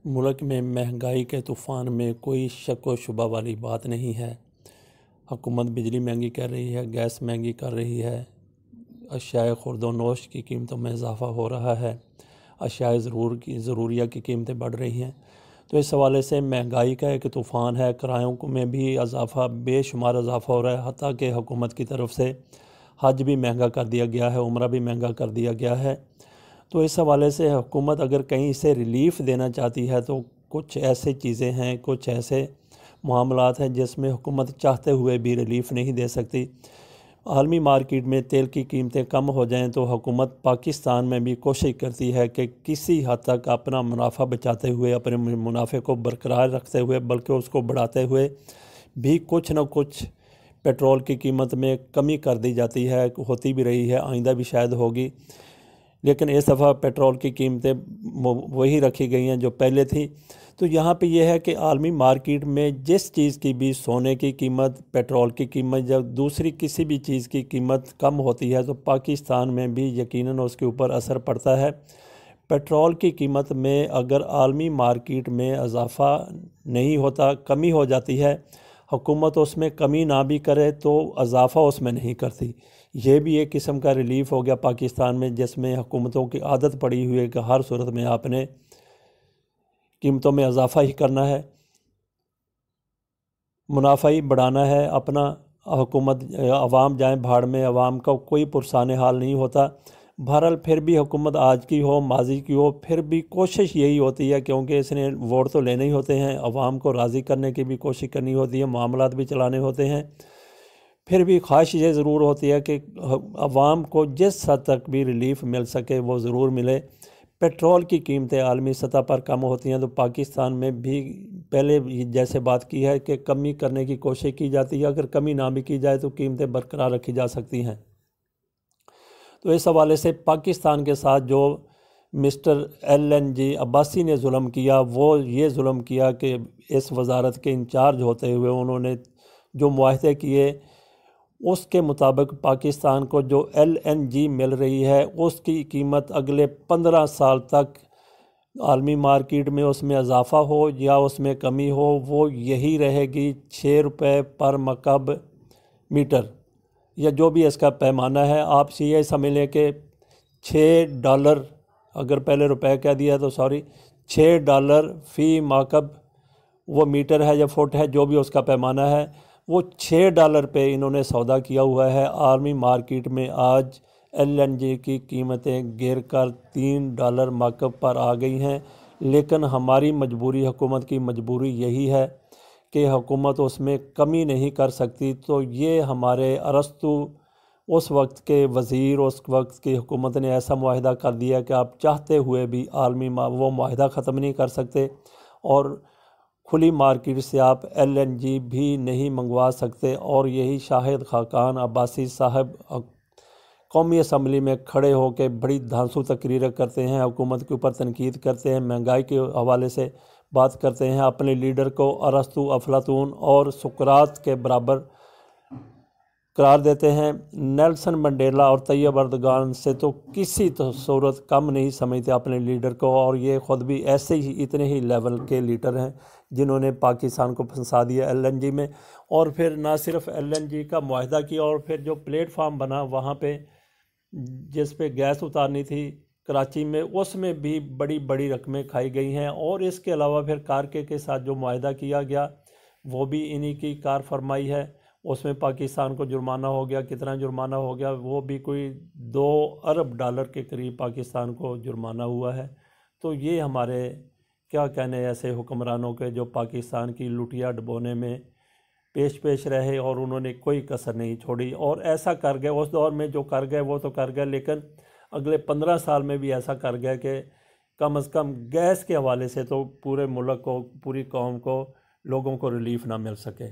ملک میں مہنگائی کے طوفان میں کوئی شک و شبہ والی بات نہیں ہے۔ حکومت بجلی مہنگی کر رہی ہے، گیس مہنگی کر رہی ہے، اشیاء خورد و نوش کی قیمتوں میں اضافہ ہو رہا ہے، اشیاء ضروریہ کی قیمتیں بڑھ رہی ہیں۔ تو اس حوالے سے مہنگائی کا ایک طوفان ہے، کرایوں میں بھی اضافہ، بے شمار اضافہ ہو رہا ہے، حتیٰ کہ حکومت کی طرف سے حج بھی مہنگا کر دیا گیا ہے، عمرہ بھی مہنگا کر دیا گیا ہے۔ تو اس حوالے سے حکومت اگر کہیں سے ریلیف دینا چاہتی ہے تو کچھ ایسے چیزیں ہیں، کچھ ایسے معاملات ہیں جس میں حکومت چاہتے ہوئے بھی ریلیف نہیں دے سکتی۔ عالمی مارکیٹ میں تیل کی قیمتیں کم ہو جائیں تو حکومت پاکستان میں بھی کوشش کرتی ہے کہ کسی حد تک اپنا منافع بچاتے ہوئے، اپنے منافع کو برقرار رکھتے ہوئے، بلکہ اس کو بڑھاتے ہوئے بھی کچھ نہ کچھ پیٹرول کی قیمت میں کمی کر دی جاتی ہے، ہوتی بھی رہی ہے، آئندہ بھی شاید ہوگی۔ لیکن اس دفعہ پیٹرول کی قیمتیں وہی رکھی گئی ہیں جو پہلے تھی۔ تو یہاں پہ یہ ہے کہ عالمی مارکیٹ میں جس چیز کی بھی، سونے کی قیمت، پیٹرول کی قیمت، جب دوسری کسی بھی چیز کی قیمت کم ہوتی ہے تو پاکستان میں بھی یقیناً اس کے اوپر اثر پڑتا ہے۔ پیٹرول کی قیمت میں اگر عالمی مارکیٹ میں اضافہ نہیں ہوتا، کمی ہو جاتی ہے، حکومت اس میں کمی نہ بھی کرے تو اضافہ اس میں نہیں کرتی۔ یہ بھی ایک قسم کا ریلیف ہو گیا پاکستان میں، جس میں حکومتوں کی عادت پڑی ہوئی ہے کہ ہر صورت میں آپ نے قیمتوں میں اضافہ ہی کرنا ہے، منافع ہی بڑھانا ہے اپنا۔ حکومت، عوام جائیں بھاڑ میں، عوام کا کوئی پرسان حال نہیں ہوتا۔ بہرحال پھر بھی حکومت آج کی ہو، ماضی کی ہو، پھر بھی کوشش یہی ہوتی ہے، کیونکہ اس نے ووٹ تو لینے ہی ہوتے ہیں، عوام کو راضی کرنے کی بھی کوشش کرنی ہوتی ہے، معاملات بھی چلانے ہوتے ہیں۔ پھر بھی خواہش یہ ضرور ہوتی ہے کہ عوام کو جس حد تک بھی ریلیف مل سکے وہ ضرور ملے۔ پیٹرول کی قیمتیں عالمی سطح پر کم ہوتی ہیں تو پاکستان میں بھی پہلے جیسے بات کی ہے کہ کمی کرنے کی کوشش کی جاتی ہے، اگر کمی نہ بھی کی جائے تو قیمتیں برقرار رکھی جا سکتی ہیں۔ تو اس حوالے سے پاکستان کے ساتھ جو مسٹر LNG عباسی نے ظلم کیا، وہ یہ ظلم کیا کہ اس وزارت کے انچارج ہوتے ہوئے انہوں نے جو معاہدے کیے اس کے مطابق پاکستان کو جو LNG مل رہی ہے اس کی قیمت اگلے 15 سال تک عالمی مارکیٹ میں اس میں اضافہ ہو یا اس میں کمی ہو، وہ یہی رہے گی 6 روپے پر مکعب میٹر، یا جو بھی اس کا پیمانہ ہے۔ آپ سے یہ سمجھ لیں کہ $6، اگر پہلے روپے کہہ دیا تو سوری، $6 فی مکعب وہ میٹر ہے یا فٹ ہے، جو بھی اس کا پیمانہ ہے، وہ $6 پہ انہوں نے سودا کیا ہوا ہے۔ عالمی مارکیٹ میں آج LNG کی قیمتیں گر کر $3 مکعب پر آ گئی ہیں، لیکن ہماری مجبوری، حکومت کی مجبوری یہی ہے کہ حکومت اس میں کمی نہیں کر سکتی۔ تو یہ ہمارے ارسطو اس وقت کے وزیر، اس وقت کی حکومت نے ایسا معاہدہ کر دیا کہ آپ چاہتے ہوئے بھی عالمی وہ معاہدہ ختم نہیں کر سکتے، اور کھلی مارکیٹ سے آپ LNG بھی نہیں منگوا سکتے۔ اور یہی شاہد خاقان عباسی صاحب قومی اسمبلی میں کھڑے ہو کے بڑی دھانسو تقریریں کرتے ہیں، حکومت کے اوپر تنقید کرتے ہیں، مہنگائی کے حوالے سے بات کرتے ہیں، اپنے لیڈر کو ارسطو، افلاطون اور سقراط کے برابر قرار دیتے ہیں۔ نیلسن منڈیلا اور طیب اردگان سے تو کسی صورت کم نہیں سمجھتے اپنے لیڈر کو، اور یہ خود بھی ایسے ہی اتنے ہی لیول کے لیڈر ہیں جنہوں نے پاکستان کو پھنسا دیا LNG میں۔ اور پھر نہ صرف LNG کا معاہدہ کیا، اور پھر جو پلیٹ فارم بنا وہاں پہ جس پہ گیس اتارنی تھی کراچی میں، اس میں بھی بڑی بڑی رقمیں کھائی گئی ہیں۔ اور اس کے علاوہ پھر کارکے کے ساتھ جو معاہدہ کیا گیا وہ بھی انہی کی کار فرمائی ہے، اس میں پاکستان کو جرمانہ ہو گیا۔ کتنا جرمانہ ہو گیا؟ وہ بھی کوئی $2 ارب کے قریب پاکستان کو جرمانہ ہوا ہے۔ تو یہ ہمارے کیا کہنے ایسے حکمرانوں کے جو پاکستان کی لٹیا ڈبونے میں پیش رہے، اور انہوں نے کوئی کسر نہیں چھوڑی، اور ایسا کر گئے اس دور میں جو کر گئے وہ تو کر گئے، لیکن اگلے 15 سال میں بھی ایسا کر گئے کہ کم از کم گیس کے حوالے سے تو پورے ملک کو، پوری قوم کو، لوگوں کو ریلیف نہ مل سکے۔